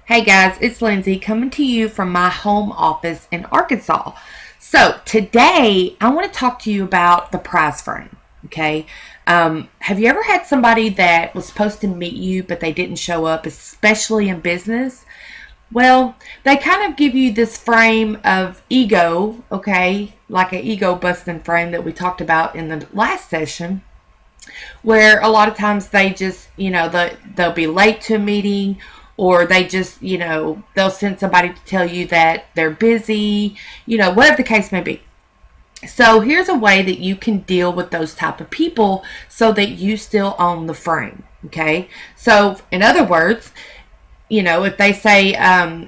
Hey guys, it's Lindsey coming to you from my home office in Arkansas. So today I want to talk to you about the prize frame. Okay, have you ever had somebody that was supposed to meet you but they didn't show up, especially in business? Well, they kind of give you this frame of ego, okay, like an ego busting frame that we talked about in the last session, where a lot of times they just, they'll be late to a meeting, or they just, they'll send somebody to tell you that they're busy, whatever the case may be. So here's a way that you can deal with those type of people so that you still own the frame. Okay. So in other words, if they say,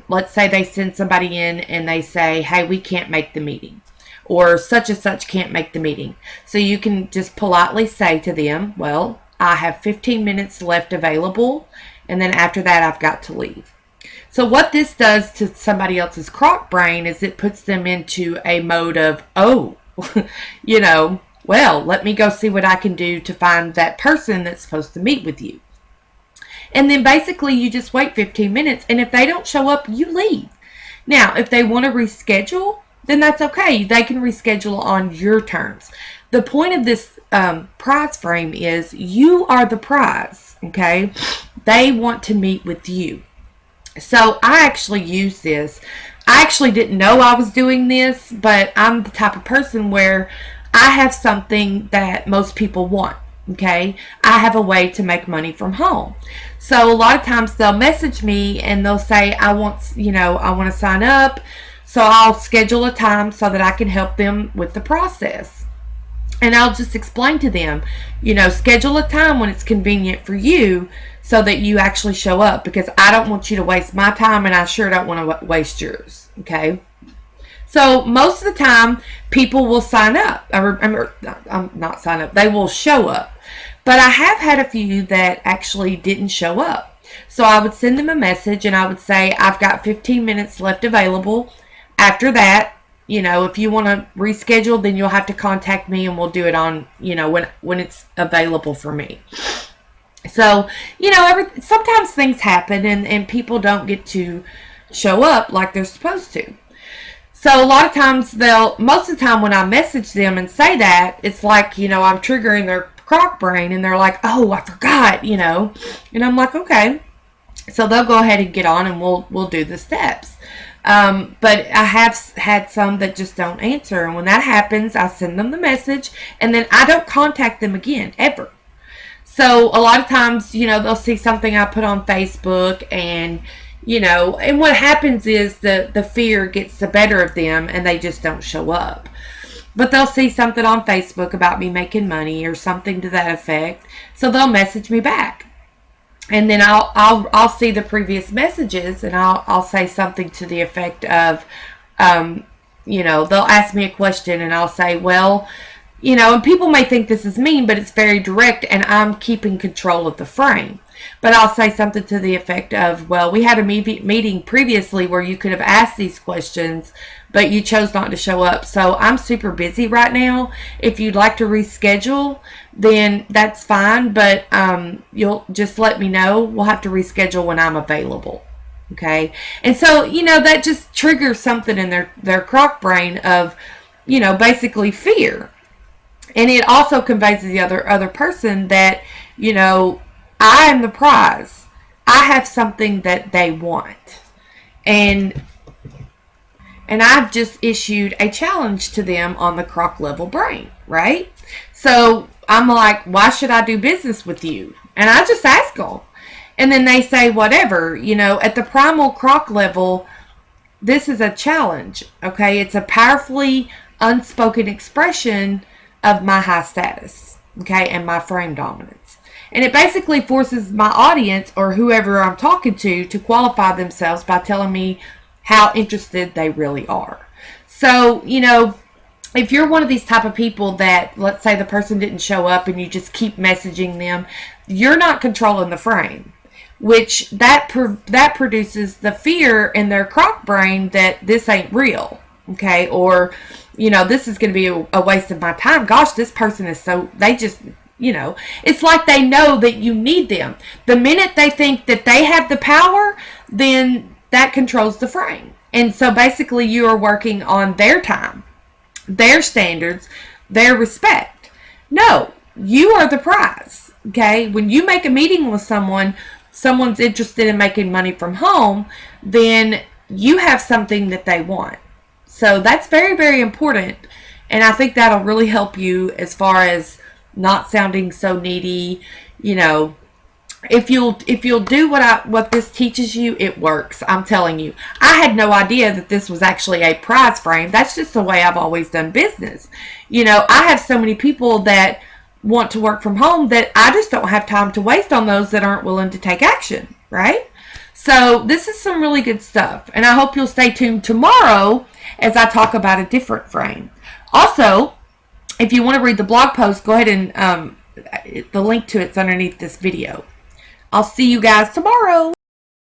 let's say they send somebody in and they say, hey, we can't make the meeting, or such and such can't make the meeting. So you can just politely say to them, well, I have 15 minutes left available, and then after that, I've got to leave. So what this does to somebody else's crock brain is it puts them into a mode of, oh, well, let me go see what I can do to find that person that's supposed to meet with you. And then basically you just wait 15 minutes, and if they don't show up, you leave. Now, if they want to reschedule, then that's okay. They can reschedule on your terms. The point of this prize frame is you are the prize, okay? They want to meet with you. So I actually use this. I actually didn't know I was doing this, but I'm the type of person where I have something that most people want. Okay, I have a way to make money from home. So a lot of times they'll message me and they'll say, I want to sign up. So I'll schedule a time so that I can help them with the process. And I'll just explain to them, schedule a time when it's convenient for you so that you actually show up, because I don't want you to waste my time and I sure don't want to waste yours. Okay. So most of the time, people will sign up. I'm not sign up. They will show up. But I have had a few that actually didn't show up. So I would send them a message and I would say, I've got 15 minutes left available. After that, if you want to reschedule, then you'll have to contact me and we'll do it on, when it's available for me. So, sometimes things happen and people don't get to show up like they're supposed to. So a lot of times most of the time when I message them and say that, it's like, I'm triggering their crock brain and they're like, oh, I forgot, and I'm like, okay. So they'll go ahead and get on and we'll do the steps. But I have had some that just don't answer. And when that happens, I send them the message and then I don't contact them again, ever. So a lot of times, they'll see something I put on Facebook and and what happens is the fear gets the better of them and they just don't show up. But they'll see something on Facebook about me making money or something to that effect. So they'll message me back. And then I'll see the previous messages and I'll say something to the effect of, they'll ask me a question and I'll say, well, and people may think this is mean, but it's very direct and I'm keeping control of the frame. But I'll say something to the effect of, well, we had a meeting previously where you could have asked these questions, but you chose not to show up. So I'm super busy right now. If you'd like to reschedule, then that's fine. But you'll just let me know. We'll have to reschedule when I'm available. Okay. And so, that just triggers something in their crock brain of, basically fear. And it also conveys to the other person that, I am the prize. I have something that they want. And I've just issued a challenge to them on the crock level brain, right? So I'm like, why should I do business with you? And I just ask them. And then they say, whatever, at the primal crock level, this is a challenge, okay? It's a powerfully unspoken expression of my high status, okay, and my frame dominance. And it basically forces my audience or whoever I'm talking to qualify themselves by telling me how interested they really are. So, if you're one of these type of people that, let's say the person didn't show up and you just keep messaging them, you're not controlling the frame, which that produces the fear in their crock brain that this ain't real, okay, or this is going to be a waste of my time. Gosh, this person is they just, it's like they know that you need them. The minute they think that they have the power, then that controls the frame. And so basically you are working on their time, their standards, their respect. No, you are the prize. Okay? When you make a meeting with someone's interested in making money from home, then you have something that they want. So that's very, very important. And I think that'll really help you as far as not sounding so needy. You know, if you'll do what this teaches you, it works. I'm telling you. I had no idea that this was actually a prize frame. That's just the way I've always done business. You know, I have so many people that want to work from home that I just don't have time to waste on those that aren't willing to take action, right? So this is some really good stuff, and I hope you'll stay tuned tomorrow as I talk about a different frame. Also, if you want to read the blog post, go ahead and the link to it's underneath this video. I'll see you guys tomorrow.